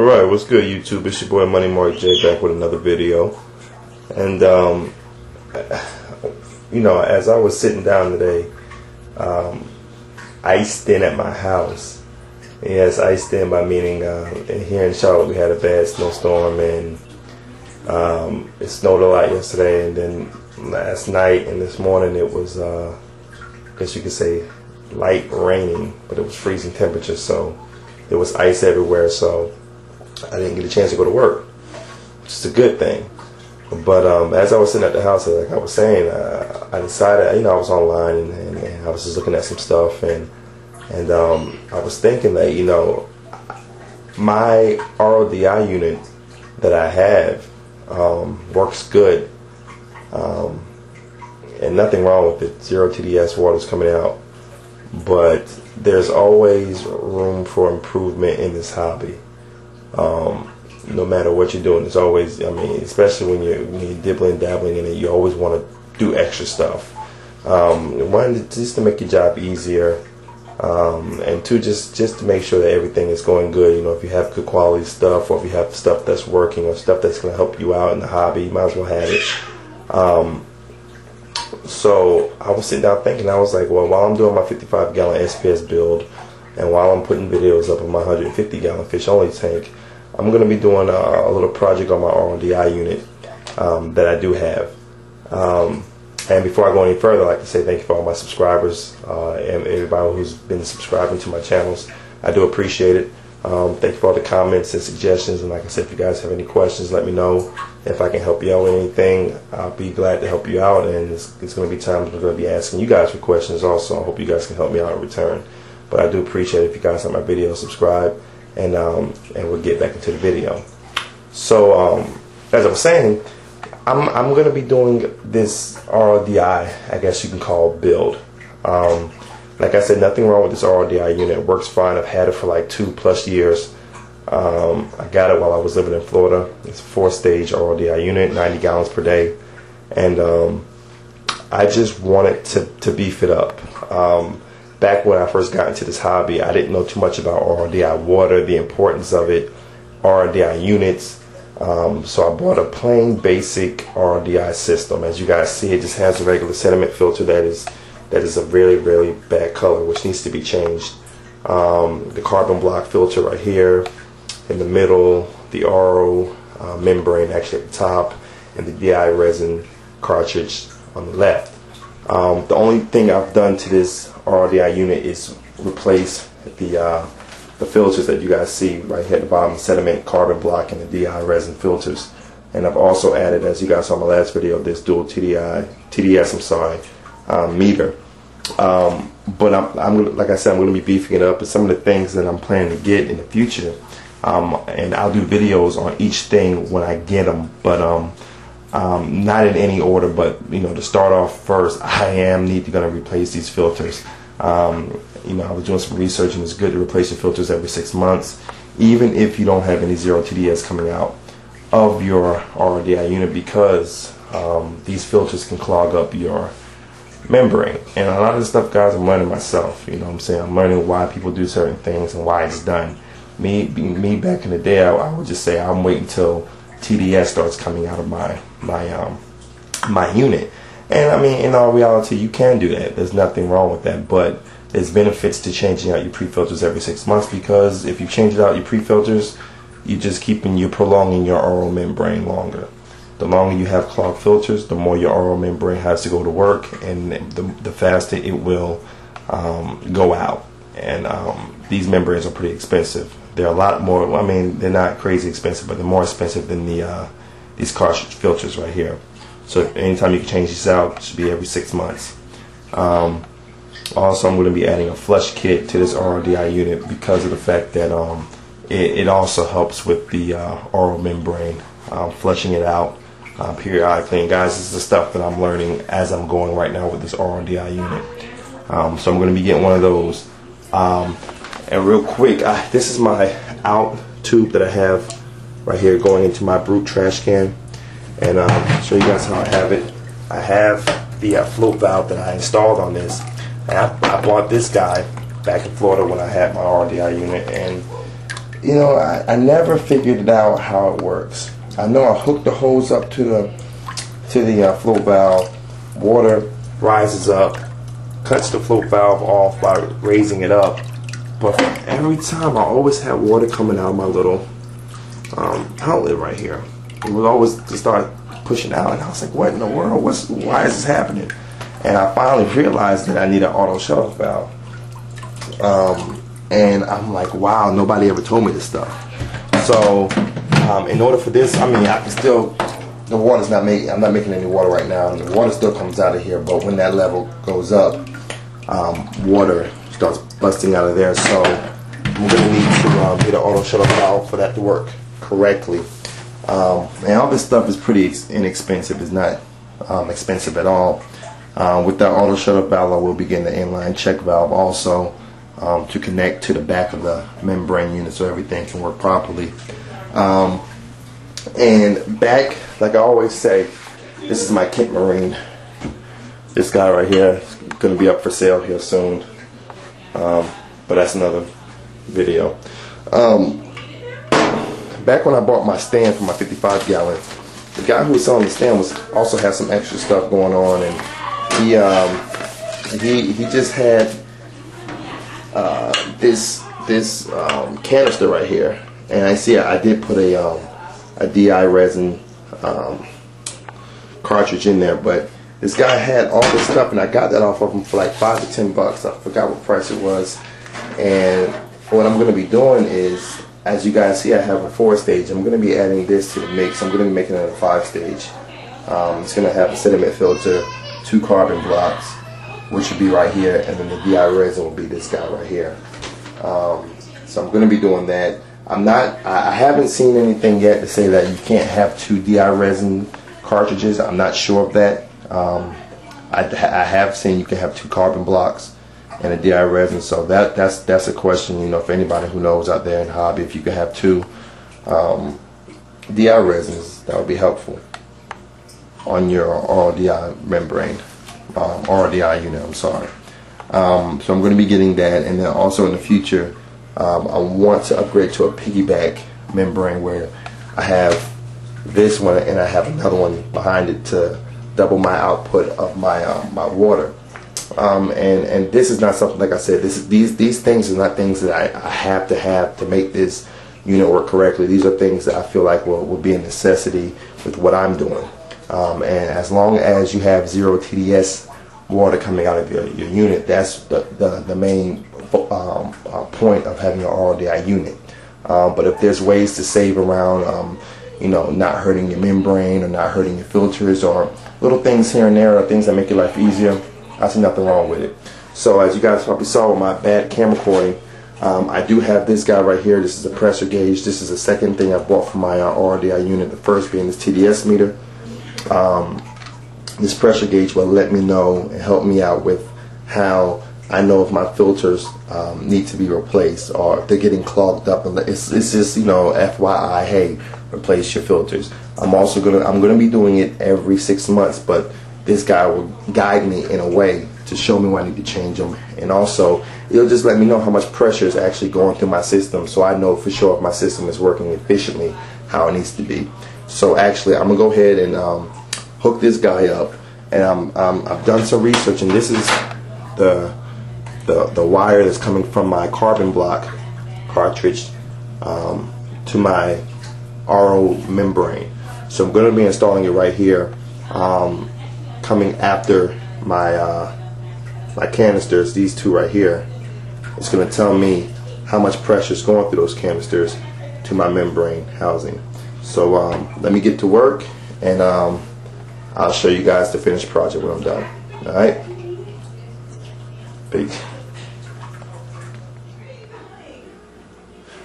Alright, what's good YouTube? It's your boy Money Mark J back with another video. And you know, as I was sitting down today, iced in at my house. Yes, iced in by meaning here in Charlotte we had a bad snowstorm, and it snowed a lot yesterday, and then last night and this morning it was I guess you could say light raining, but it was freezing temperature, so there was ice everywhere, so I didn't get a chance to go to work, which is a good thing. But as I was sitting at the house, like I was saying, I decided, you know, I was online and I was just looking at some stuff, and I was thinking that, you know, my RODI unit that I have works good, and nothing wrong with it. Zero TDS water's coming out, but there's always room for improvement in this hobby. No matter what you're doing, it's always, I mean, especially when you're dibbling, dabbling in it, you always want to do extra stuff. One, just to make your job easier, and two, just to make sure that everything is going good. You know, if you have good quality stuff, or if you have stuff that's working, or stuff that's going to help you out in the hobby, you might as well have it. So I was sitting down thinking, I was like, well, while I'm doing my 55-gallon SPS build, and while I'm putting videos up on my 150-gallon fish only tank, I'm going to be doing a little project on my RODI unit that I do have. And before I go any further, I'd like to say thank you for all my subscribers and everybody who's been subscribing to my channels. I do appreciate it. Thank you for all the comments and suggestions. And like I said, if you guys have any questions, let me know. If I can help you out with anything, I'll be glad to help you out. And it's going to be times we're going to be asking you guys for questions also. I hope you guys can help me out in return. But I do appreciate it if you guys like my video, subscribe, and we'll get back into the video. So as I was saying, I'm going to be doing this RODI, I guess you can call, build. Like I said, nothing wrong with this RODI unit. It works fine. I've had it for like 2+ years. I got it while I was living in Florida. It's a 4-stage RODI unit, 90 gallons per day, and I just wanted to beef it up. Back when I first got into this hobby, I didn't know too much about RODI water, the importance of it, RODI units. So I bought a plain basic RODI system. As you guys see, it just has a regular sediment filter that is a really, really bad color, which needs to be changed. The carbon block filter right here in the middle, the RO membrane actually at the top, and the DI resin cartridge on the left. The only thing I've done to this RODI unit is replace the filters that you guys see right here at the bottom, sediment, carbon block, and the DI resin filters. And I've also added, as you guys saw in my last video, this dual TDS meter. But I'm like I said, I'm going to be beefing it up. And some of the things that I'm planning to get in the future, and I'll do videos on each thing when I get them, but not in any order. But you know, to start off first, I am going to replace these filters. You know, I was doing some research, and it's good to replace your filters every 6 months, even if you don't have any zero TDS coming out of your RODI unit, because these filters can clog up your membrane. And a lot of this stuff, guys, I'm learning myself. You know what I'm saying? I'm learning why people do certain things and why it's done. Me back in the day, I would just say I'm waiting until TDS starts coming out of my unit. And I mean, in all reality, you can do that. There's nothing wrong with that. But there's benefits to changing out your pre-filters every 6 months, because if you change out your pre-filters, you're prolonging your RO membrane longer. The longer you have clogged filters, the more your RO membrane has to go to work, and the faster it will go out. And these membranes are pretty expensive. They're a lot more, I mean, they're not crazy expensive, but they're more expensive than these cartridge filters right here. So anytime you can change these out, it should be every 6 months. Also, I'm going to be adding a flush kit to this RODI unit because of the fact that it also helps with the RO membrane, flushing it out periodically. And guys, this is the stuff that I'm learning as I'm going right now with this RODI unit. So I'm going to be getting one of those. And real quick, this is my out tube that I have right here going into my Brute trash can. And I'll show you guys how I have it. I have the float valve that I installed on this. And I bought this guy back in Florida when I had my RODI unit, and you know, I never figured it out how it works. I know I hooked the hose up to the float valve. Water rises up, cuts the float valve off by raising it up. But every time I always had water coming out of my little outlet right here. It would always just start pushing out, and I was like, what in the world? Why is this happening? And I finally realized that I need an auto shut-off valve. And I'm like, wow, nobody ever told me this stuff. So in order for this, I mean, I can still, the water's not making, I'm not making any water right now, and the water still comes out of here, but when that level goes up, water starts busting out of there. So I'm gonna need to get an auto shut-off valve for that to work correctly. And all this stuff is pretty inexpensive. It's not expensive at all. With that auto shut-off valve, I will begin the inline check valve also to connect to the back of the membrane unit so everything can work properly. And back, like I always say, this is my Kent Marine. This guy right here is going to be up for sale here soon. But that's another video. Back when I bought my stand for my 55 gallon, the guy who was selling the stand also had some extra stuff going on, and he just had this canister right here, and I did put a DI resin cartridge in there, but this guy had all this stuff, and I got that off of him for like $5 to $10. I forgot what price it was. And what I'm going to be doing is, as you guys see, I have a 4-stage. I'm going to be adding this to the mix. I'm going to be making it a 5-stage. It's going to have a sediment filter, 2 carbon blocks, which would be right here, and then the DI resin will be this guy right here. So I'm going to be doing that. I haven't seen anything yet to say that you can't have 2 DI resin cartridges. I'm not sure of that. I have seen you can have 2 carbon blocks and a DI resin, so that's a question, you know, for anybody who knows out there in the hobby, if you could have 2 DI resins, that would be helpful on your RODI membrane, RODI unit, I'm sorry. So I'm going to be getting that, and then also in the future, I want to upgrade to a piggyback membrane where I have this one and I have another one behind it to double my output of my my water. And this is not something, like I said, these things are not things that I have to make this unit work correctly. These are things that I feel like will be a necessity with what I'm doing. And as long as you have 0 TDS water coming out of your unit, that's the main point of having your RODI unit. But if there's ways to save around, you know, not hurting your membrane or not hurting your filters, or little things here and there, or things that make your life easier, I see nothing wrong with it. So as you guys probably saw with my bad camera recording, I do have this guy right here. This is a pressure gauge. This is the second thing I bought for my RODI unit. The first being this TDS meter. This pressure gauge will let me know and help me out with how I know if my filters need to be replaced or if they're getting clogged up. And it's just, you know, FYI, hey, replace your filters. I'm gonna be doing it every 6 months, but this guy will guide me in a way to show me when I need to change them, and also it'll just let me know how much pressure is actually going through my system, so I know for sure if my system is working efficiently how it needs to be. So actually, I'm gonna go ahead and hook this guy up, and I've done some research, and this is the wire that's coming from my carbon block cartridge to my RO membrane. So I'm going to be installing it right here, coming after my my canisters, these 2 right here. It's going to tell me how much pressure is going through those canisters to my membrane housing. So let me get to work, and I'll show you guys the finished project when I'm done. Alright? Peace.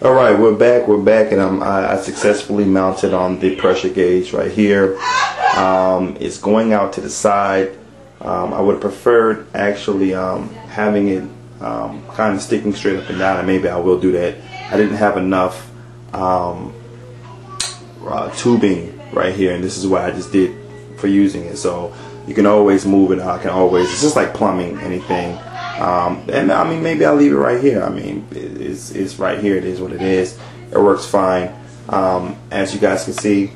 Alright, we're back, and I successfully mounted on the pressure gauge right here. It's going out to the side. I would have preferred actually having it kind of sticking straight up and down, and maybe I will do that. I didn't have enough tubing right here, and this is what I just did for using it. So you can always move it. I can always, it's just like plumbing anything. And I mean, maybe I'll leave it right here. I mean, it's right here. It is what it is. It works fine. As you guys can see,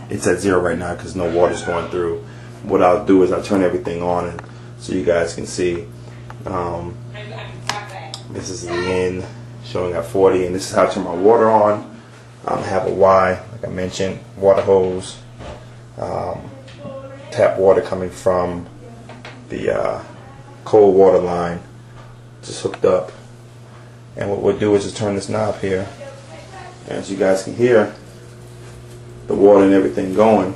it's at 0 right now because no water's going through. What I'll do is I'll turn everything on, and so you guys can see. This is the end, showing at 40, and this is how I turn my water on. I have a Y, like I mentioned, water hose, tap water coming from the cold water line, just hooked up. And what we'll do is just turn this knob here. As you guys can hear, the water and everything going.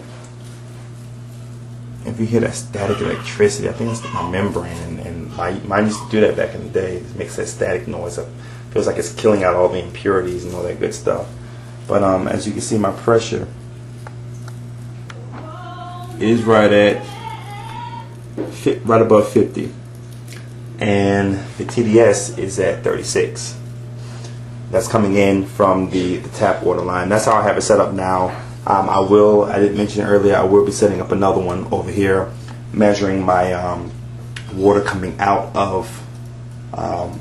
If you hear that static electricity, I think it's my membrane, and mine used to do that back in the day. It makes that static noise. It feels like it's killing out all the impurities and all that good stuff. But as you can see, my pressure is right above 50, and the TDS is at 36. That's coming in from the tap water line. That's how I have it set up now. I didn't mention it earlier, I will be setting up another one over here, measuring my water coming out of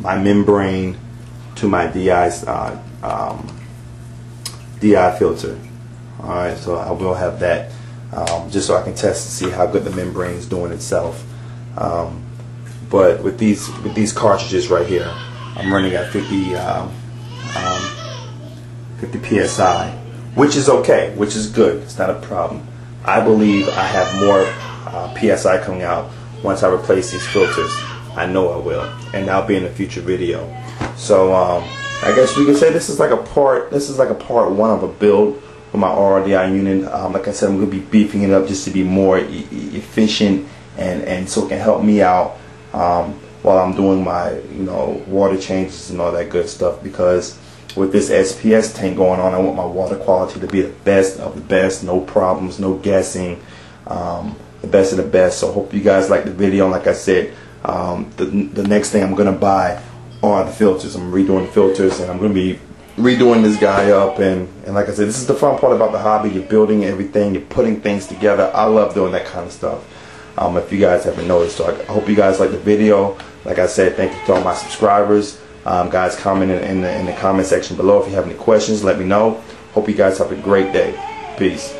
my membrane to my DI filter. Alright, so I will have that just so I can test to see how good the membrane is doing itself. But with these cartridges right here, I'm running at 50 psi, which is okay, which is good. It's not a problem. I believe I have more psi coming out once I replace these filters. I know I will, and that'll be in a future video. So I guess we can say this is like a part. This is like a part 1 of a build for my RODI unit. Like I said, I'm going to be beefing it up just to be more efficient, and so it can help me out while I'm doing my water changes and all that good stuff. Because with this SPS tank going on, I want my water quality to be the best of the best, no problems, no guessing, the best of the best. So I hope you guys like the video. And like I said, the next thing I'm going to buy are the filters. I'm redoing the filters, and I'm going to be redoing this guy up. And like I said, this is the fun part about the hobby. You're building everything, you're putting things together. I love doing that kind of stuff, if you guys haven't noticed. So I hope you guys like the video. Like I said, thank you to all my subscribers. Guys, comment in the comment section below if you have any questions. Let me know. Hope you guys have a great day. Peace.